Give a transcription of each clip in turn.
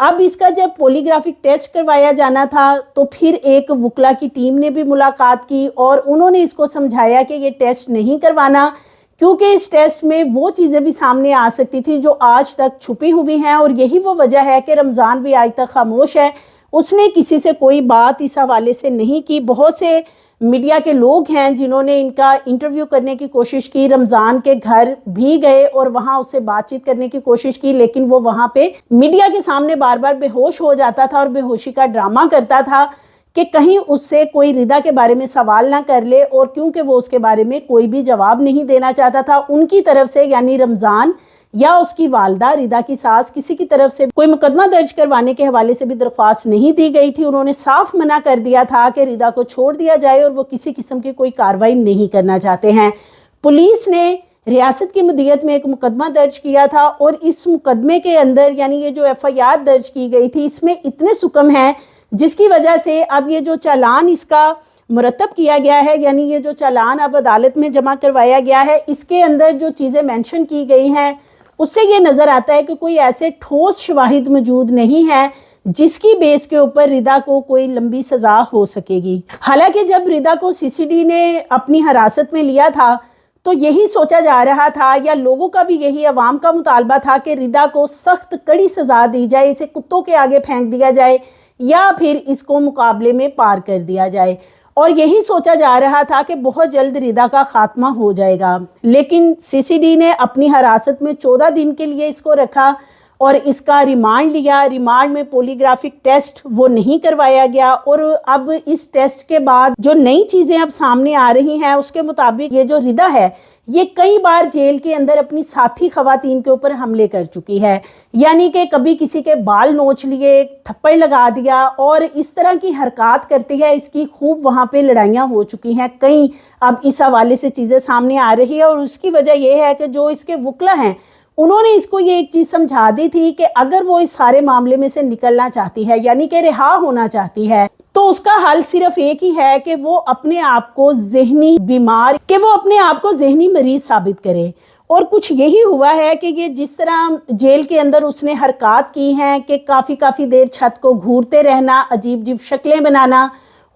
اب اس کا جب پولیگرافک ٹیسٹ کروایا جانا تھا تو پھر ایک وکلا کی ٹیم نے بھی ملاقات کی اور انہوں نے اس کو سمجھایا کہ یہ ٹیسٹ نہیں کروانا، کیونکہ اس ٹیسٹ میں وہ چیزیں بھی سامنے آ سکتی تھی جو آج تک چھپی ہوئی ہیں، اور یہی وہ وجہ ہے کہ رمضان بھی آج تک خاموش ہے۔ اس نے کسی سے کوئی بات اس حوالے سے نہیں کی۔ بہت سے میڈیا کے لوگ ہیں جنہوں نے ان کا انٹرویو کرنے کی کوشش کی، رمضان کے گھر بھی گئے اور وہاں اس سے بات چیت کرنے کی کوشش کی، لیکن وہ وہاں پہ میڈیا کے سامنے بار بار بے ہوش ہو جاتا تھا اور بے ہوشی کا ڈرامہ کرتا تھا کہ کہیں اس سے کوئی ردا کے بارے میں سوال نہ کر لے، اور کیونکہ وہ اس کے بارے میں کوئی بھی جواب نہیں دینا چاہتا تھا ان کی طرف سے، یعنی رمضان یا اس کی والدہ ردا کی ساس، کسی کی طرف سے کوئی مقدمہ درج کروانے کے حوالے سے بھی درخواست نہیں دی گئی تھی۔ انہوں نے صاف منع کر دیا تھا کہ ردا کو چھوڑ دیا جائے اور وہ کسی قسم کی کوئی کارروائی نہیں کرنا چاہتے ہیں۔ پولیس نے ریاست کی مدیریت میں ایک مقدمہ درج کیا تھا، اور اس مقدمے کے اندر یعنی یہ جو FIR درج کی گئی تھی اس میں اتنے سکم ہیں جس کی وجہ سے اب یہ جو چالان اس کا مرتب کیا گیا ہے، یعنی یہ جو چالان اب عدالت میں جمع کروایا گیا ہے، اس کے اندر جو چیزیں مینشن کی گئی ہیں اس سے یہ نظر آتا ہے کہ کوئی ایسے ٹھوس شواہد موجود نہیں ہے جس کی بیس کے اوپر ردا کو کوئی لمبی سزا ہو سکے گی۔ حالانکہ جب ردا کو CCD نے اپنی حراست میں لیا تھا تو یہی سوچا جا رہا تھا، یا لوگوں کا بھی یہی، عوام کا مطالبہ تھا کہ ردا کو سخت کڑی سزا دی جائے، اسے کتوں کے آگے پھینک دیا جائے یا پھر اس کو مقابلے میں پار کر دیا جائے، اور یہی سوچا جا رہا تھا کہ بہت جلد ردا کا خاتمہ ہو جائے گا۔ لیکن CCD نے اپنی حراست میں 14 دن کے لیے اس کو رکھا اور اس کا ریمانڈ لیا۔ ریمانڈ میں پولیگرافک ٹیسٹ وہ نہیں کروایا گیا، اور اب اس ٹیسٹ کے بعد جو نئی چیزیں اب سامنے آ رہی ہیں اس کے مطابق یہ جو ردا ہے یہ کئی بار جیل کے اندر اپنی ساتھی خواتین کے اوپر حملے کر چکی ہے، یعنی کہ کبھی کسی کے بال نوچ لیے، تھپڑ لگا دیا، اور اس طرح کی حرکات کرتی ہے۔ اس کی خوب وہاں پہ لڑائیاں ہو چکی ہیں، کئی اب اس حوالے سے چیزیں سامنے آ رہی ہے، اور اس کی وجہ یہ ہے کہ جو اس کے وکلا ہیں انہوں نے اس کو یہ ایک چیز سمجھا دی تھی کہ اگر وہ اس سارے معاملے میں سے نکلنا چاہتی ہے، یعنی کہ رہا ہونا چاہتی ہے، تو اس کا حل صرف ایک ہی ہے کہ وہ اپنے آپ کو ذہنی بیمار، کہ وہ اپنے آپ کو ذہنی مریض ثابت کرے۔ اور کچھ یہی ہوا ہے کہ یہ جس طرح جیل کے اندر اس نے حرکات کی ہیں کہ کافی دیر چھت کو گھورتے رہنا، عجیب عجیب شکلیں بنانا،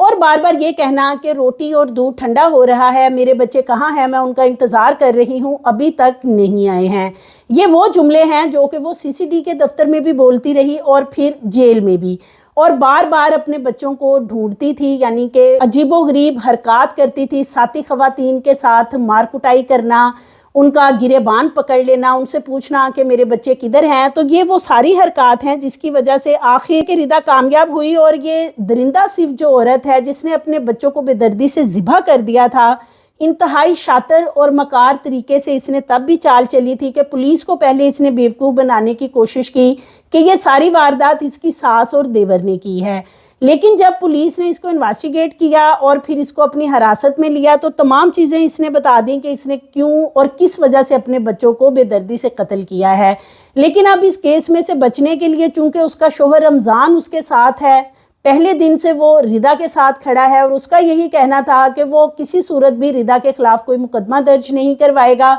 اور بار بار یہ کہنا کہ روٹی اور دودھ ٹھنڈا ہو رہا ہے، میرے بچے کہاں ہیں، میں ان کا انتظار کر رہی ہوں، ابھی تک نہیں آئے ہیں۔ یہ وہ جملے ہیں جو کہ وہ CCD کے دفتر میں بھی بولتی رہی اور پھر جیل میں بھی، اور بار بار اپنے بچوں کو ڈھونڈتی تھی، یعنی کہ عجیب و غریب حرکات کرتی تھی، ساتھی خواتین کے ساتھ مار کٹائی کرنا، ان کا گریبان پکڑ لینا، ان سے پوچھنا کہ میرے بچے کدھر ہیں۔ تو یہ وہ ساری حرکات ہیں جس کی وجہ سے آخر کے ردا کامیاب ہوئی، اور یہ درندہ صرف جو عورت ہے جس نے اپنے بچوں کو بے دردی سے ذبح کر دیا تھا، انتہائی شاطر اور مکار طریقے سے اس نے تب بھی چال چلی تھی کہ پولیس کو پہلے اس نے بیوقوف بنانے کی کوشش کی کہ یہ ساری واردات اس کی ساس اور دیور نے کی ہے، لیکن جب پولیس نے اس کو انویسٹیگیٹ کیا اور پھر اس کو اپنی حراست میں لیا تو تمام چیزیں اس نے بتا دیں کہ اس نے کیوں اور کس وجہ سے اپنے بچوں کو بے دردی سے قتل کیا ہے۔ لیکن اب اس کیس میں سے بچنے کے لیے چونکہ اس کا شوہر رمضان اس کے ساتھ ہے، پہلے دن سے وہ ردا کے ساتھ کھڑا ہے، اور اس کا یہی کہنا تھا کہ وہ کسی صورت بھی ردا کے خلاف کوئی مقدمہ درج نہیں کروائے گا،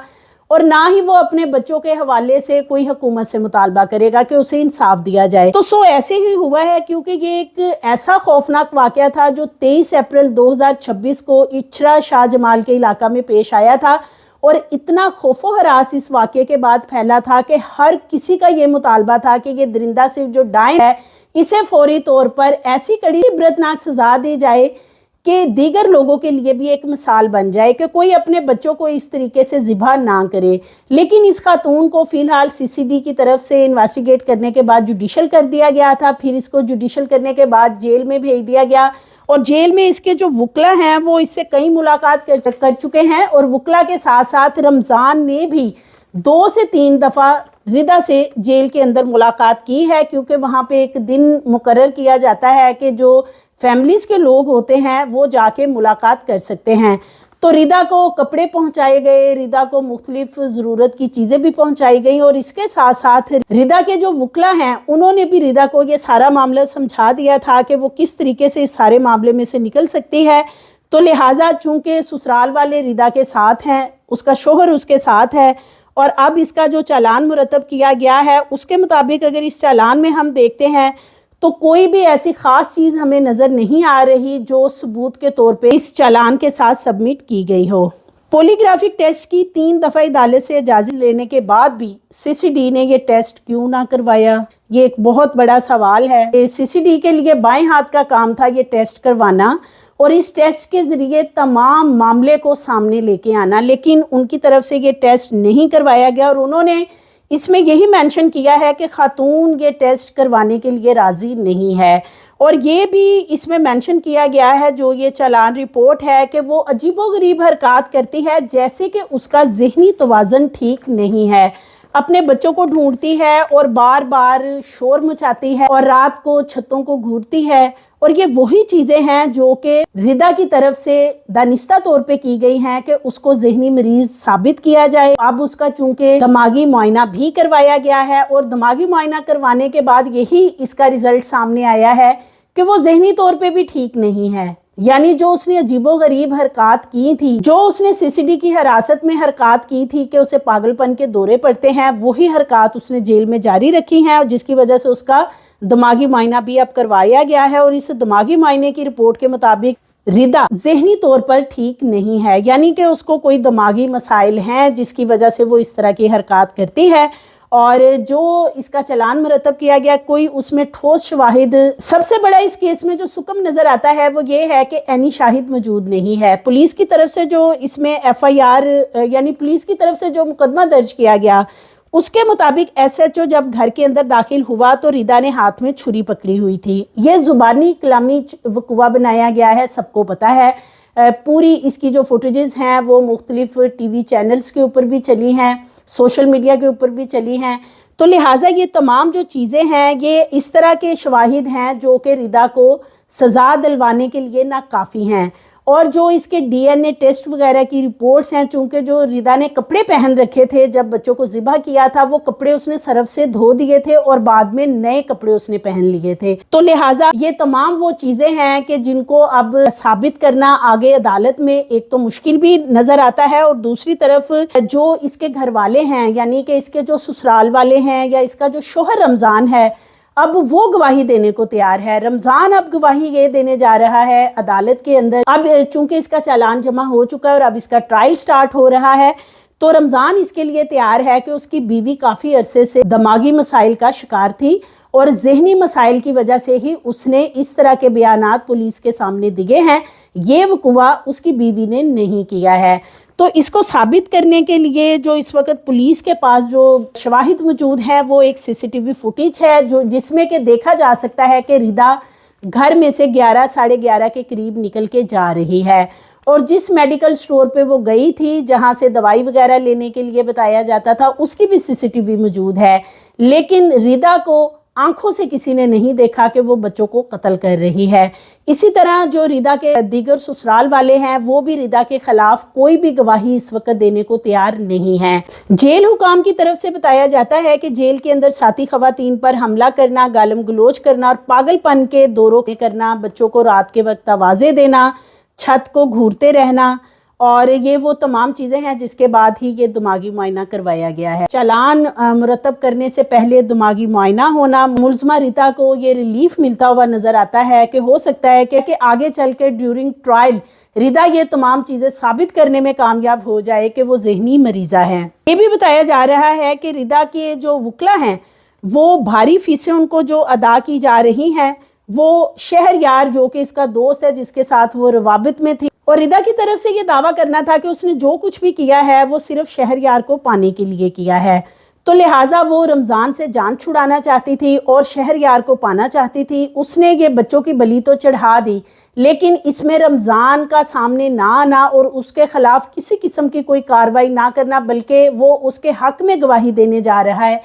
اور نہ ہی وہ اپنے بچوں کے حوالے سے کوئی حکومت سے مطالبہ کرے گا کہ اسے انصاف دیا جائے۔ تو ایسے ہی ہوا ہے، کیونکہ یہ ایک ایسا خوفناک واقعہ تھا جو 23 اپریل 2026 کو اچھرا شاہ جمال کے علاقہ میں پیش آیا تھا، اور اتنا خوف و ہراس اس واقعے کے بعد پھیلا تھا کہ ہر کسی کا یہ مطالبہ تھا کہ یہ درندہ صرف جو ڈائن ہے اسے فوری طور پر ایسی کڑی عبرتناک سزا دی جائے کہ دیگر لوگوں کے لیے بھی ایک مثال بن جائے کہ کوئی اپنے بچوں کو اس طریقے سے ذبح نہ کرے۔ لیکن اس خاتون کو فی الحال CCD کی طرف سے انویسٹیگیٹ کرنے کے بعد جوڈیشل کر دیا گیا تھا، پھر اس کو جوڈیشل کرنے کے بعد جیل میں بھیج دیا گیا، اور جیل میں اس کے جو وکلا ہیں وہ اس سے کئی ملاقات کر چکے ہیں، اور وکلا کے ساتھ ساتھ رمضان نے بھی 2 سے 3 دفعہ ردا سے جیل کے اندر ملاقات کی ہے، کیونکہ وہاں پہ ایک دن مقرر کیا جاتا ہے کہ جو فیملیز کے لوگ ہوتے ہیں وہ جا کے ملاقات کر سکتے ہیں۔ تو ردا کو کپڑے پہنچائے گئے، ردا کو مختلف ضرورت کی چیزیں بھی پہنچائی گئیں، اور اس کے ساتھ ساتھ ردا کے جو وکلا ہیں انہوں نے بھی ردا کو یہ سارا معاملہ سمجھا دیا تھا کہ وہ کس طریقے سے اس سارے معاملے میں سے نکل سکتی ہے۔ تو لہٰذا چونکہ سسرال والے ردا کے ساتھ ہیں، اس کا شوہر اس کے ساتھ ہے، اور اب اس کا جو چالان مرتب کیا گیا ہے اس کے مطابق اگر اس چالان میں ہم دیکھتے ہیں تو کوئی بھی ایسی خاص چیز ہمیں نظر نہیں آ رہی جو ثبوت کے طور پہ اس چالان کے ساتھ سبمٹ کی گئی ہو۔ پولی گرافک ٹیسٹ کی 3 دفعہ عدالت سے اجازت لینے کے بعد بھی سی سی ڈی نے یہ ٹیسٹ کیوں نہ کروایا؟ یہ ایک بہت بڑا سوال ہے۔ سی سی ڈی کے لیے بائیں ہاتھ کا کام تھا یہ ٹیسٹ کروانا اور اس ٹیسٹ کے ذریعے تمام معاملے کو سامنے لے کے آنا، لیکن ان کی طرف سے یہ ٹیسٹ نہیں کروایا گیا اور انہوں نے اس میں یہی مینشن کیا ہے کہ خاتون یہ ٹیسٹ کروانے کے لیے راضی نہیں ہے، اور یہ بھی اس میں مینشن کیا گیا ہے جو یہ چالان رپورٹ ہے کہ وہ عجیب و غریب حرکات کرتی ہے، جیسے کہ اس کا ذہنی توازن ٹھیک نہیں ہے، اپنے بچوں کو ڈھونڈتی ہے اور بار بار شور مچاتی ہے اور رات کو چھتوں کو گھورتی ہے، اور یہ وہی چیزیں ہیں جو کہ ردا کی طرف سے دانستہ طور پہ کی گئی ہیں کہ اس کو ذہنی مریض ثابت کیا جائے۔ اب اس کا چونکہ دماغی معائنہ بھی کروایا گیا ہے اور دماغی معائنہ کروانے کے بعد یہی اس کا رزلٹ سامنے آیا ہے کہ وہ ذہنی طور پہ بھی ٹھیک نہیں ہے، یعنی جو اس نے عجیب و غریب حرکات کی تھی، جو اس نے سی سی ڈی کی حراست میں حرکات کی تھی کہ اسے پاگل پن کے دورے پڑتے ہیں، وہی حرکات اس نے جیل میں جاری رکھی ہیں، اور جس کی وجہ سے اس کا دماغی معائنہ بھی اب کروایا گیا ہے، اور اس دماغی معائنے کی رپورٹ کے مطابق ردا ذہنی طور پر ٹھیک نہیں ہے، یعنی کہ اس کو کوئی دماغی مسائل ہیں جس کی وجہ سے وہ اس طرح کی حرکات کرتی ہے۔ اور جو اس کا چالان مرتب کیا گیا کوئی اس میں ٹھوس شواہد، سب سے بڑا اس کیس میں جو سکم نظر آتا ہے وہ یہ ہے کہ اینی شاہد موجود نہیں ہے۔ پولیس کی طرف سے جو اس میں ایف آئی آر یعنی پولیس کی طرف سے جو مقدمہ درج کیا گیا اس کے مطابق ایس ایچ او جب گھر کے اندر داخل ہوا تو ردا نے ہاتھ میں چھری پکڑی ہوئی تھی۔ یہ زبانی کلامی وقوع بنایا گیا ہے، سب کو پتا ہے۔ پوری اس کی جو فوٹیجز ہیں وہ مختلف ٹی وی چینلز کے اوپر بھی چلی ہیں، سوشل میڈیا کے اوپر بھی چلی ہیں، تو لہٰذا یہ تمام جو چیزیں ہیں یہ اس طرح کے شواہد ہیں جو کہ ردا کو سزا دلوانے کے لیے ناکافی ہیں۔ اور جو اس کے ڈی این اے ٹیسٹ وغیرہ کی رپورٹس ہیں، چونکہ جو ردا نے کپڑے پہن رکھے تھے جب بچوں کو ذبح کیا تھا وہ کپڑے اس نے سرف سے دھو دیے تھے اور بعد میں نئے کپڑے اس نے پہن لیے تھے، تو لہٰذا یہ تمام وہ چیزیں ہیں کہ جن کو اب ثابت کرنا آگے عدالت میں ایک تو مشکل بھی نظر آتا ہے، اور دوسری طرف جو اس کے گھر والے ہیں یعنی کہ اس کے جو سسرال والے ہیں یا اس کا جو شوہر رمضان ہے، اب وہ گواہی دینے کو تیار ہے۔ رمضان اب گواہی یہ دینے جا رہا ہے عدالت کے اندر، اب چونکہ اس کا چالان جمع ہو چکا ہے اور اب اس کا ٹرائل سٹارٹ ہو رہا ہے، تو رمضان اس کے لیے تیار ہے کہ اس کی بیوی کافی عرصے سے دماغی مسائل کا شکار تھی اور ذہنی مسائل کی وجہ سے ہی اس نے اس طرح کے بیانات پولیس کے سامنے دیے ہیں، یہ وقوع اس کی بیوی نے نہیں کیا ہے۔ تو اس کو ثابت کرنے کے لیے جو اس وقت پولیس کے پاس جو شواہد موجود ہیں وہ ایک سی سی ٹی وی فوٹیج ہے جس میں کہ دیکھا جا سکتا ہے کہ ردا گھر میں سے 11 ساڑھے 11 کے قریب نکل کے جا رہی ہے، اور جس میڈیکل سٹور پہ وہ گئی تھی جہاں سے دوائی وغیرہ لینے کے لیے بتایا جاتا تھا اس کی بھی سی سی ٹی وی موجود ہے، لیکن ردا کو آنکھوں سے کسی نے نہیں دیکھا کہ وہ بچوں کو قتل کر رہی ہے۔ اسی طرح جو ردا کے دیگر سسرال والے ہیں وہ بھی ردا کے خلاف کوئی بھی گواہی اس وقت دینے کو تیار نہیں ہیں۔ جیل حکام کی طرف سے بتایا جاتا ہے کہ جیل کے اندر ساتھی خواتین پر حملہ کرنا، گالم گلوچ کرنا اور پاگل پن کے دوروں کرنا، بچوں کو رات کے وقت آوازیں دینا، چھت کو گھورتے رہنا، اور یہ وہ تمام چیزیں ہیں جس کے بعد ہی یہ دماغی معائنہ کروایا گیا ہے۔ چالان مرتب کرنے سے پہلے دماغی معائنہ ہونا، ملزمہ ردا کو یہ ریلیف ملتا ہوا نظر آتا ہے کہ ہو سکتا ہے کہ آگے چل کے ڈیورنگ ٹرائل ردا یہ تمام چیزیں ثابت کرنے میں کامیاب ہو جائے کہ وہ ذہنی مریضہ ہیں۔ یہ بھی بتایا جا رہا ہے کہ ردا کے جو وکلا ہیں وہ بھاری فیسیں ان کو جو ادا کی جا رہی ہیں وہ شہریار جو کہ اس کا دوست ہے جس کے ساتھ وہ روابط میں تھی، اور ردا کی طرف سے یہ دعویٰ کرنا تھا کہ اس نے جو کچھ بھی کیا ہے وہ صرف شہریار کو پانے کے لیے کیا ہے، تو لہٰذا وہ رمضان سے جان چھڑانا چاہتی تھی اور شہریار کو پانا چاہتی تھی۔ اس نے یہ بچوں کی بلی تو چڑھا دی، لیکن اس میں رمضان کا سامنے نہ آنا اور اس کے خلاف کسی قسم کی کوئی کارروائی نہ کرنا، بلکہ وہ اس کے حق میں گواہی دینے جا رہا ہے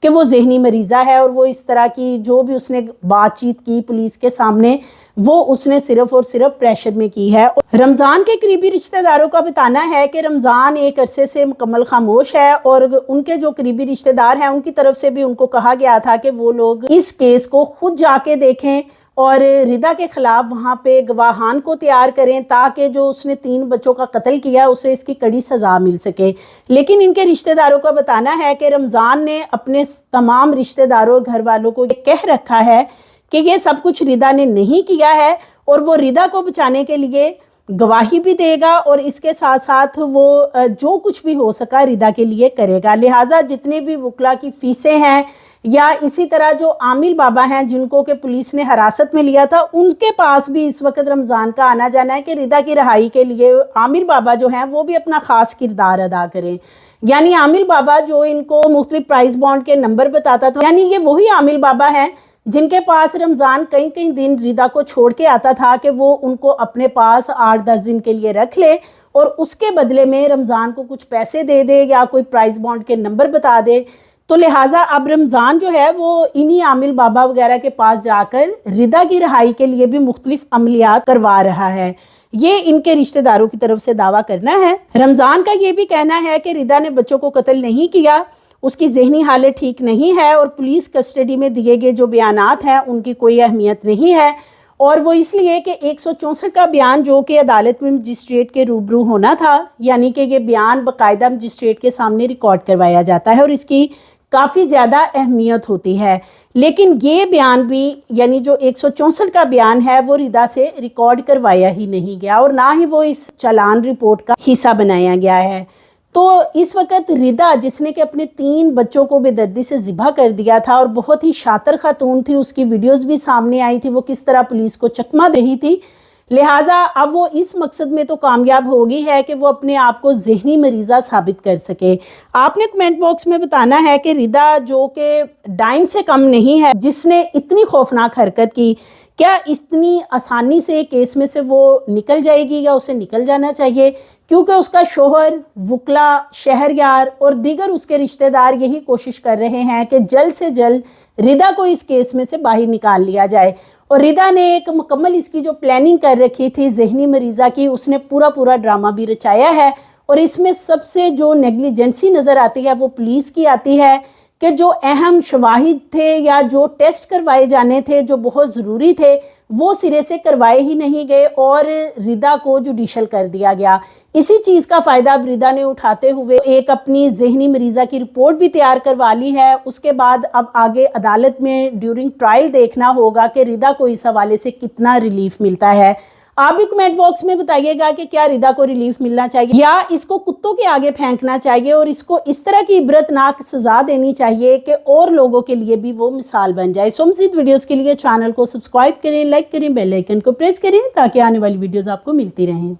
کہ وہ ذہنی مریضہ ہے، اور وہ اس طرح کی جو بھی اس نے بات چیت کی پولیس کے سامنے وہ اس نے صرف اور صرف پریشر میں کی ہے۔ رمضان کے قریبی رشتہ داروں کا بتانا ہے کہ رمضان ایک عرصے سے مکمل خاموش ہے، اور ان کے جو قریبی رشتہ دار ہیں ان کی طرف سے بھی ان کو کہا گیا تھا کہ وہ لوگ اس کیس کو خود جا کے دیکھیں اور ردا کے خلاف وہاں پہ گواہان کو تیار کریں تاکہ جو اس نے 3 بچوں کا قتل کیا اسے اس کی کڑی سزا مل سکے۔ لیکن ان کے رشتہ داروں کا بتانا ہے کہ رمضان نے اپنے تمام رشتہ داروں اور گھر والوں کو یہ کہہ رکھا ہے کہ یہ سب کچھ ردا نے نہیں کیا ہے، اور وہ ردا کو بچانے کے لیے گواہی بھی دے گا، اور اس کے ساتھ ساتھ وہ جو کچھ بھی ہو سکا ردا کے لیے کرے گا۔ لہٰذا جتنے بھی وکلا کی فیسیں ہیں یا اسی طرح جو عامل بابا ہیں جن کو کہ پولیس نے حراست میں لیا تھا، ان کے پاس بھی اس وقت رمضان کا آنا جانا ہے کہ ردا کی رہائی کے لیے عامل بابا جو ہیں وہ بھی اپنا خاص کردار ادا کریں۔ یعنی عامل بابا جو ان کو مختلف پرائز بانڈ کے نمبر بتاتا تھا، یعنی یہ وہی عامل بابا ہیں جن کے پاس رمضان کئی دن ردا کو چھوڑ کے آتا تھا کہ وہ ان کو اپنے پاس 8-10 دن کے لیے رکھ لے، اور اس کے بدلے میں رمضان کو کچھ پیسے دے دے یا کوئی پرائز بانڈ کے نمبر بتا دے۔ تو لہٰذا اب رمضان جو ہے وہ انہی عامل بابا وغیرہ کے پاس جا کر ردا کی رہائی کے لیے بھی مختلف عملیات کروا رہا ہے۔ یہ ان کے رشتہ داروں کی طرف سے دعویٰ کرنا ہے۔ رمضان کا یہ بھی کہنا ہے کہ ردا نے بچوں کو قتل نہیں کیا، اس کی ذہنی حالت ٹھیک نہیں ہے، اور پولیس کسٹڈی میں دیے گئے جو بیانات ہیں ان کی کوئی اہمیت نہیں ہے، اور وہ اس لیے کہ 164 کا بیان جو کہ عدالت میں مجسٹریٹ کے روبرو ہونا تھا، یعنی کہ یہ بیان باقاعدہ مجسٹریٹ کے سامنے ریکارڈ کروایا جاتا ہے اور اس کی کافی زیادہ اہمیت ہوتی ہے، لیکن یہ بیان بھی یعنی جو 164 کا بیان ہے وہ ردا سے ریکارڈ کروایا ہی نہیں گیا، اور نہ ہی وہ اس چالان رپورٹ کا حصہ بنایا گیا ہے۔ تو اس وقت ردا جس نے کہ اپنے 3 بچوں کو بے دردی سے ذبح کر دیا تھا، اور بہت ہی شاطر خاتون تھی، اس کی ویڈیوز بھی سامنے آئی تھی وہ کس طرح پولیس کو چکما دے رہی تھی، لہٰذا اب وہ اس مقصد میں تو کامیاب ہو گئی ہے کہ وہ اپنے آپ کو ذہنی مریضہ ثابت کر سکے۔ آپ نے کمنٹ باکس میں بتانا ہے کہ ردا جو کہ ڈائن سے کم نہیں ہے، جس نے اتنی خوفناک حرکت کی، کیا اتنی آسانی سے کیس میں سے وہ نکل جائے گی یا اسے نکل جانا چاہیے؟ کیونکہ اس کا شوہر، وکلا، شہریار اور دیگر اس کے رشتہ دار یہی کوشش کر رہے ہیں کہ جلد سے جلد ردا کو اس کیس میں سے باہر نکال لیا جائے، اور ردا نے ایک مکمل اس کی جو پلاننگ کر رکھی تھی ذہنی مریضہ کی، اس نے پورا ڈرامہ بھی رچایا ہے، اور اس میں سب سے جو نیگلیجنسی نظر آتی ہے وہ پولیس کی آتی ہے کہ جو اہم شواہد تھے یا جو ٹیسٹ کروائے جانے تھے جو بہت ضروری تھے وہ سرے سے کروائے ہی نہیں گئے، اور ردا کو جوڈیشل کر دیا گیا۔ اسی چیز کا فائدہ اب ردا نے اٹھاتے ہوئے ایک اپنی ذہنی مریضہ کی رپورٹ بھی تیار کروا لی ہے۔ اس کے بعد اب آگے عدالت میں ڈیورنگ ٹرائل دیکھنا ہوگا کہ ردا کو اس حوالے سے کتنا ریلیف ملتا ہے۔ آپ بھی کمنٹ باکس میں بتائیے گا کہ کیا ردا کو ریلیف ملنا چاہیے یا اس کو کتوں کے آگے پھینکنا چاہیے، اور اس کو اس طرح کی عبرتناک سزا دینی چاہیے کہ اور لوگوں کے لیے بھی وہ مثال بن جائے۔ سو مزید ویڈیوز کے لیے چینل کو سبسکرائب کریں، لائک کریں، بیل آئیکن کو پریس کریں تاکہ آنے والی ویڈیوز آپ کو ملتی رہیں۔